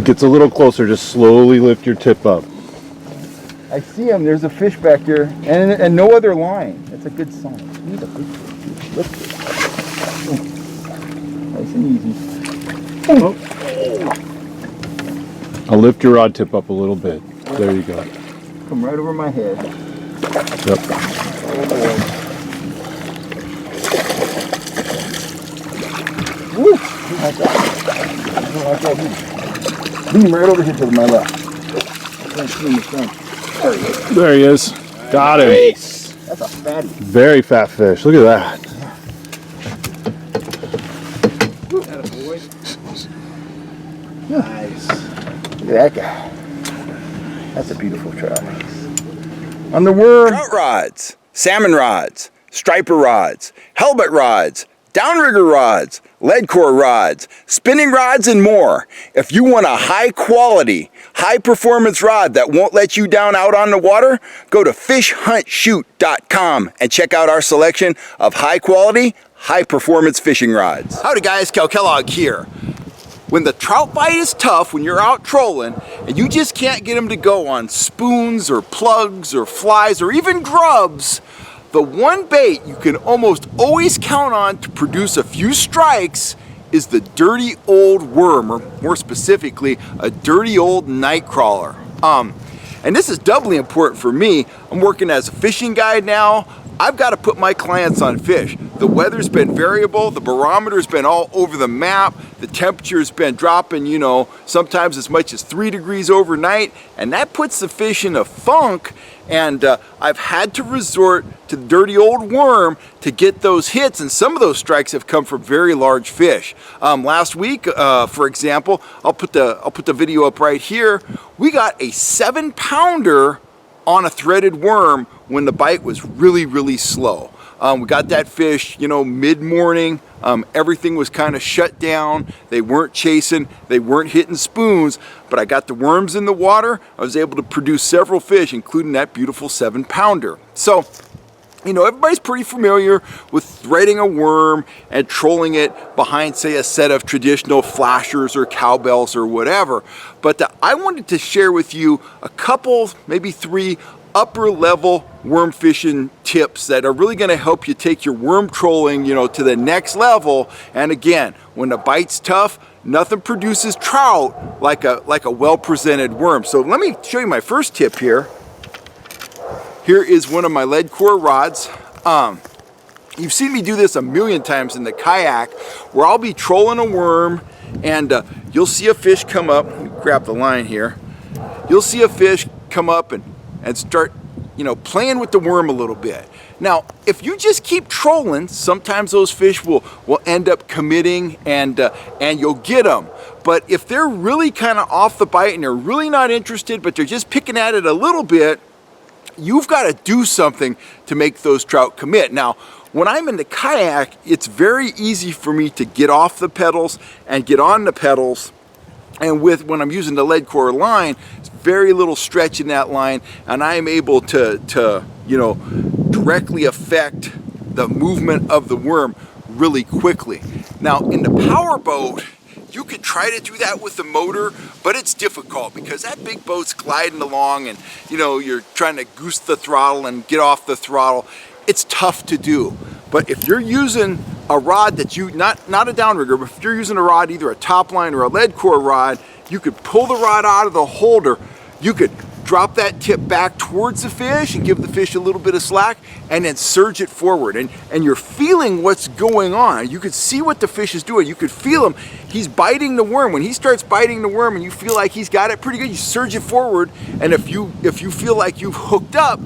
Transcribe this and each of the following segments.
gets a little closer, just slowly lift your tip up. I see him. There's a fish back here, and no other line. That's a good sign. He's a big fish. Lift it. Nice and easy. Oh. I'll lift your rod tip up a little bit. There you go. Come right over my head. Yep. Oh boy. Woo! Like that. Like that. Beam right over here to my left. There he is. Got him. Nice. That's a fatty. Very fat fish. Look at that. That a boy. Nice. Look at that guy. That's a beautiful trout. On the worm. Trout rods, salmon rods, striper rods, halibut rods, downrigger rods, lead core rods, spinning rods, and more. If you want a high quality, high performance rod that won't let you down out on the water, go to fishhuntshoot.com and check out our selection of high quality, high performance fishing rods. Howdy guys, Cal Kellogg here. When the trout bite is tough, when you're out trolling and you just can't get them to go on spoons or plugs or flies or even grubs, the one bait you can almost always count on to produce a few strikes is the dirty old worm, or more specifically, a dirty old night crawler. And this is doubly important for me. I'm working as a fishing guide now. I've got to put my clients on fish. The weather's been variable, the barometer's been all over the map, the temperature's been dropping, you know, sometimes as much as 3 degrees overnight, and that puts the fish in a funk, and I've had to resort to the dirty old worm to get those hits, and some of those strikes have come from very large fish. Last week, for example, I'll put the video up right here, we got a 7-pounder on a threaded worm when the bite was really, really slow. We got that fish, you know, mid-morning. Everything was kind of shut down. They weren't chasing, they weren't hitting spoons, but I got the worms in the water. I was able to produce several fish, including that beautiful 7-pounder. So, you know, everybody's pretty familiar with threading a worm and trolling it behind, say, a set of traditional flashers or cowbells or whatever. But I wanted to share with you a couple, maybe 3 upper level worm fishing tips that are really going to help you take your worm trolling, you know, to the next level. And again, when the bite's tough, nothing produces trout like a well presented worm. So let me show you my first tip here. Here is one of my lead core rods. You've seen me do this a million times in the kayak, where I'll be trolling a worm and you'll see a fish come up. Let me grab the line here. You'll see a fish come up and start, you know, playing with the worm a little bit. Now, if you just keep trolling, sometimes those fish will end up committing and you'll get them. But if they're really kind of off the bite and they're really not interested, but they're just picking at it a little bit, you've got to do something to make those trout commit. Now, when I'm in the kayak, it's very easy for me to get off the pedals and get on the pedals. And when I'm using the lead core line, it's very little stretch in that line, and I'm able to you know, directly affect the movement of the worm really quickly. Now, in the power boat, you could try to do that with the motor, but it's difficult because that big boat's gliding along and, you know, you're trying to goose the throttle and get off the throttle. It's tough to do. But if you're using a rod that not a downrigger, but if you're using a rod, either a top line or a lead core rod, you could pull the rod out of the holder. You could drop that tip back towards the fish and give the fish a little bit of slack and then surge it forward. And you're feeling what's going on. You could see what the fish is doing. You could feel him. He's biting the worm. When he starts biting the worm and you feel like he's got it pretty good, you surge it forward. And if you feel like you've hooked up,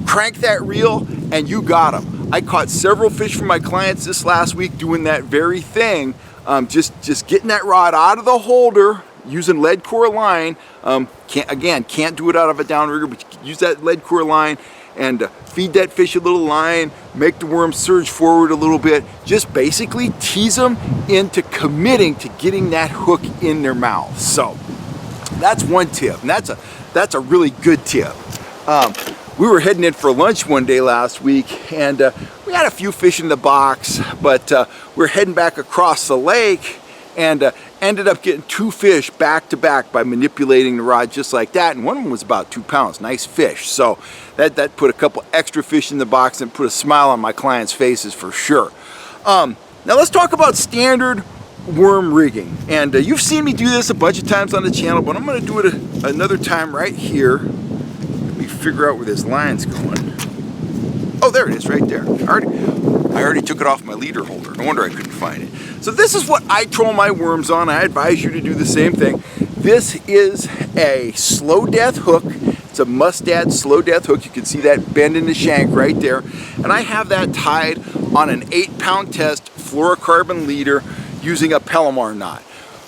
crank that reel and you got him. I caught several fish for my clients this last week doing that very thing. Just getting that rod out of the holder using lead core line. Can't do it out of a downrigger, but you can use that lead core line and feed that fish a little line, make the worm surge forward a little bit, just basically tease them into committing to getting that hook in their mouth. So that's one tip, and that's a really good tip. We were heading in for lunch one day last week, and we had a few fish in the box, but we're heading back across the lake, and ended up getting 2 fish back to back by manipulating the rod just like that, and one of them was about 2 pounds. Nice fish. So that put a couple extra fish in the box and put a smile on my clients' faces for sure. Now let's talk about standard worm rigging, and you've seen me do this a bunch of times on the channel, but I'm going to do it another time right here. Let me figure out where this line's going. Oh, there it is, right there. I already took it off my leader holder. No wonder I couldn't find it. So this is what I troll my worms on. I advise you to do the same thing. This is a slow death hook. It's a mustad slow death hook. You can see that bend in the shank right there. And I have that tied on an 8-pound test fluorocarbon leader using a Palomar knot.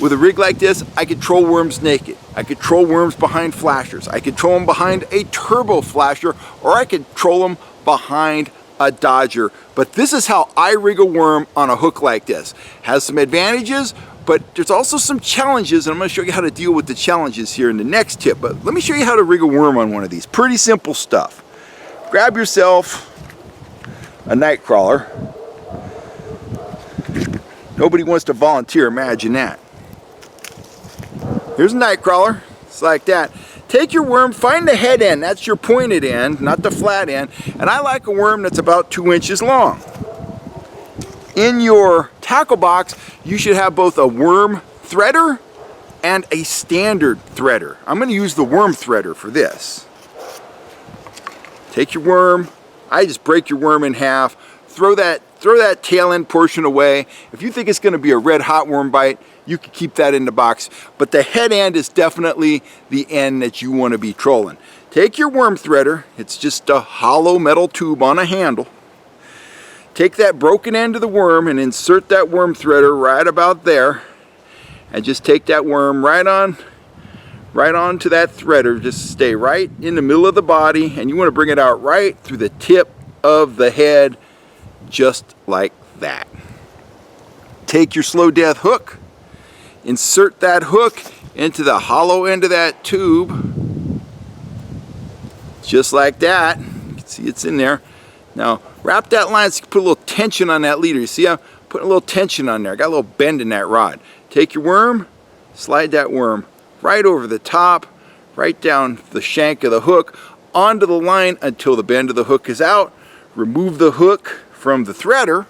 With a rig like this, I could troll worms naked. I could troll worms behind flashers. I could troll them behind a turbo flasher, or I could troll them behind a Dodger. But this is how I rig a worm on a hook like this. Has some advantages, but there's also some challenges, and I'm going to show you how to deal with the challenges here in the next tip. But let me show you how to rig a worm on one of these. Pretty simple stuff. Grab yourself a night crawler. Nobody wants to volunteer, imagine that. Here's a night crawler. It's like that. Take your worm, find the head end, that's your pointed end, not the flat end, and I like a worm that's about 2 inches long. In your tackle box, you should have both a worm threader and a standard threader. I'm going to use the worm threader for this. Take your worm, I just break your worm in half, throw that tail end portion away. If you think it's going to be a red hot worm bite, you can keep that in the box, but the head end is definitely the end that you want to be trolling. Take your worm threader, it's just a hollow metal tube on a handle. Take that broken end of the worm and insert that worm threader right about there, and just take that worm right on to that threader. Just stay right in the middle of the body, and you want to bring it out right through the tip of the head, just like that. Take your slow death hook, insert that hook into the hollow end of that tube, just like that. You can see it's in there. Now wrap that line so you can put a little tension on that leader. You see I'm putting a little tension on there. I got a little bend in that rod. Take your worm, slide that worm right over the top, right down the shank of the hook, onto the line until the bend of the hook is out. Remove the hook from the threader,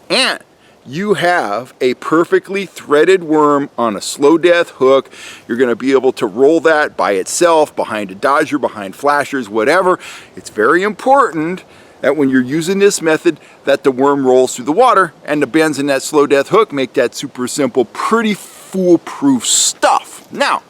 and you have a perfectly threaded worm on a slow death hook. You're going to be able to roll that by itself, behind a Dodger, behind flashers, whatever. It's very important that when you're using this method that the worm rolls through the water, and the bends in that slow death hook make that super simple, pretty foolproof stuff. Now,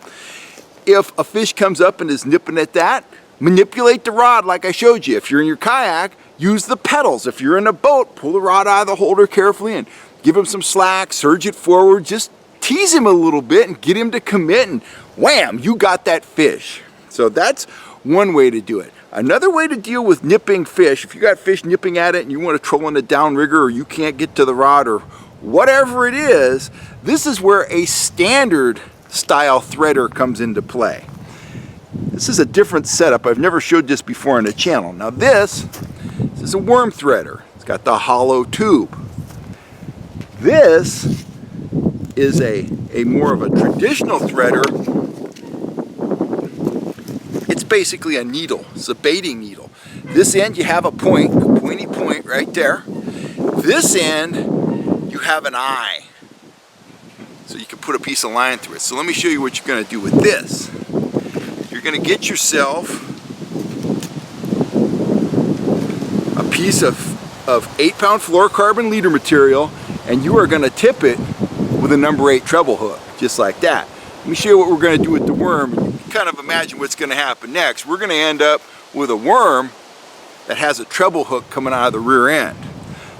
if a fish comes up and is nipping at that, manipulate the rod like I showed you. If you're in your kayak, use the pedals. If you're in a boat, pull the rod out of the holder carefully and give him some slack, surge it forward, just tease him a little bit and get him to commit, and wham, you got that fish. So that's one way to do it. Another way to deal with nipping fish, if you got fish nipping at it and you want to troll in a downrigger, or you can't get to the rod, or whatever it is, this is where a standard style threader comes into play. This is a different setup. I've never showed this before on the channel. Now this is a worm threader. It's got the hollow tube. This is a more of a traditional threader. It's basically a needle. It's a baiting needle. This end you have a pointy point right there. This end you have an eye. So you can put a piece of line through it. So let me show you what you're going to do with this. You're going to get yourself a piece of 8-pound fluorocarbon leader material, and you are going to tip it with a number 8 treble hook, just like that. Let me show you what we're going to do with the worm. You can kind of imagine what's going to happen next. We're going to end up with a worm that has a treble hook coming out of the rear end.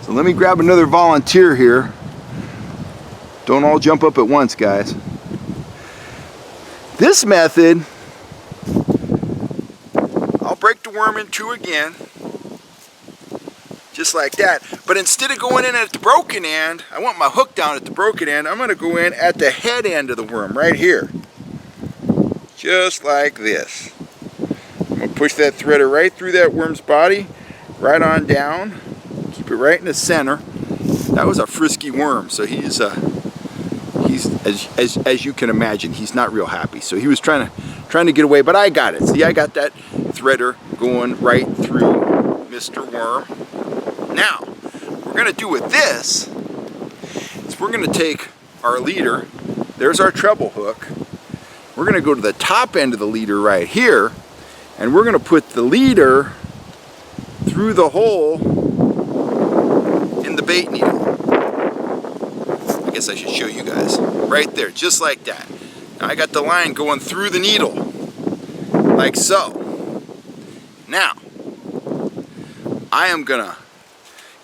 So let me grab another volunteer here. Don't all jump up at once, guys. This method, I'll break the worm in two again, just like that. But instead of going in at the broken end, I want my hook down at the broken end, I'm going to go in at the head end of the worm, right here. Just like this. I'm going to push that threader right through that worm's body, right on down. Keep it right in the center. That was a frisky worm, so he's he's as you can imagine, he's not real happy. So he was trying to get away, but I got it. See, I got that threader going right through Mr. Worm. Now, what we're gonna do with this is we're gonna take our leader. There's our treble hook. We're gonna go to the top end of the leader right here, and we're gonna put the leader through the hole in the bait needle. I guess I should show you guys. Right there, just like that. Now I got the line going through the needle, like so. Now, I am gonna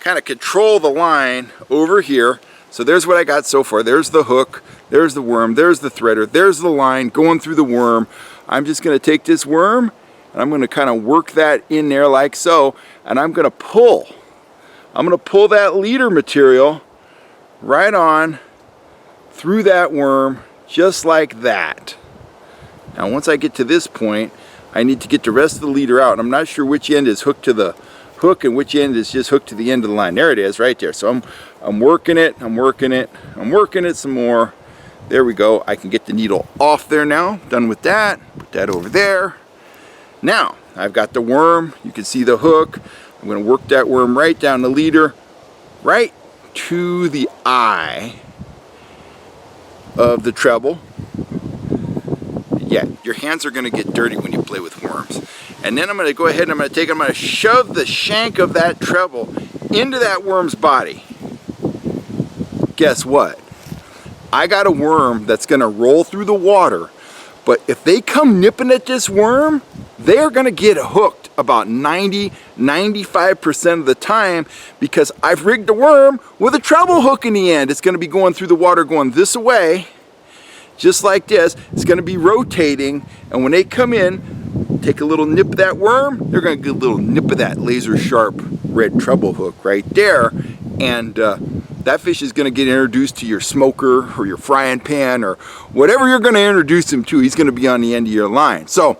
kind of control the line over here. So there's what I got so far. There's the hook, there's the worm, there's the threader, there's the line going through the worm. I'm just gonna take this worm and I'm gonna kind of work that in there like so, and I'm gonna pull. I'm gonna pull that leader material right on through that worm, just like that. Now once I get to this point, I need to get the rest of the leader out, and I'm not sure which end is hooked to the hook and which end is just hooked to the end of the line. There it is, right there. So I'm working it, I'm working it some more. There we go. I can get the needle off there now. Done with that. Put that over there. Now, I've got the worm. You can see the hook. I'm going to work that worm right down the leader, right to the eye of the treble. Yeah, your hands are going to get dirty when you play with worms. And then I'm going to go ahead and I'm going to shove the shank of that treble into that worm's body. Guess what? I got a worm that's going to roll through the water, but if they come nipping at this worm, they're going to get hooked about 90-95% of the time, because I've rigged the worm with a treble hook in the end. It's going to be going through the water, going this way, just like this. It's going to be rotating, and when they come in, take a little nip of that worm, they're going to get a little nip of that laser sharp red treble hook right there, and that fish is going to get introduced to your smoker or your frying pan or whatever you're going to introduce him to. He's going to be on the end of your line. So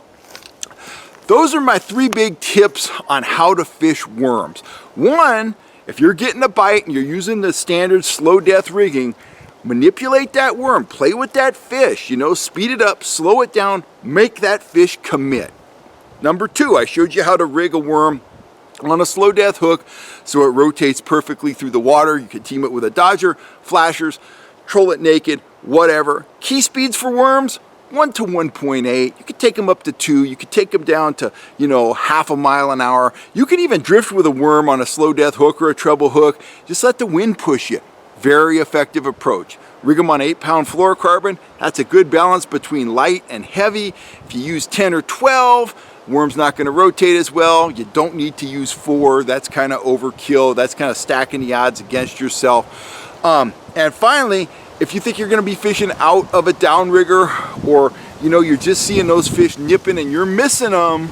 those are my 3 big tips on how to fish worms. One, if you're getting a bite and you're using the standard slow death rigging, manipulate that worm, play with that fish, you know, speed it up, slow it down, make that fish commit. Number 2, I showed you how to rig a worm on a slow death hook so it rotates perfectly through the water. You can team it with a dodger, flashers, troll it naked, whatever. Key speeds for worms, 1 to 1.8. You could take them up to 2. You could take them down to, you know, half a mile an hour. You can even drift with a worm on a slow death hook or a treble hook. Just let the wind push you. Very effective approach. Rig them on 8-pound fluorocarbon. That's a good balance between light and heavy. If you use 10 or 12, worm's not going to rotate as well. You don't need to use 4. That's kind of overkill. That's kind of stacking the odds against yourself. And finally, if you think you're going to be fishing out of a downrigger, or you know you're just seeing those fish nipping and you're missing them,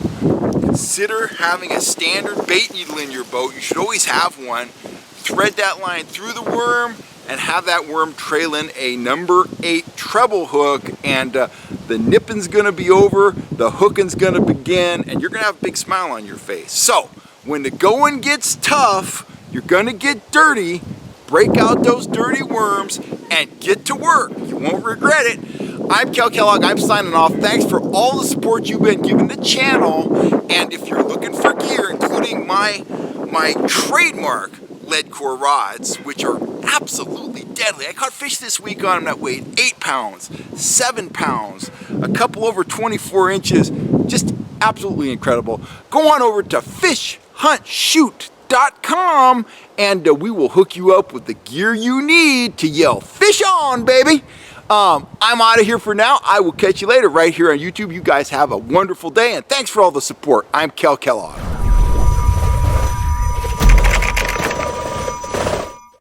consider having a standard bait needle in your boat. You should always have one. Thread that line through the worm and have that worm trailing a number 8 treble hook, and the nipping's gonna be over, the hooking's gonna begin, and you're gonna have a big smile on your face. So when the going gets tough, you're gonna get dirty. Break out those dirty worms and get to work. You won't regret it. I'm Cal Kellogg. I'm signing off. Thanks for all the support you've been giving the channel. And if you're looking for gear, including my trademark lead core rods, which are absolutely deadly. I caught fish this week on them that weighed 8 pounds, 7 pounds, a couple over 24 inches. Just absolutely incredible. Go on over to fishhuntshoot.com and we will hook you up with the gear you need to yell fish on, baby. I'm out of here for now. I will catch you later right here on YouTube. You guys have a wonderful day, and thanks for all the support. I'm Cal Kellogg.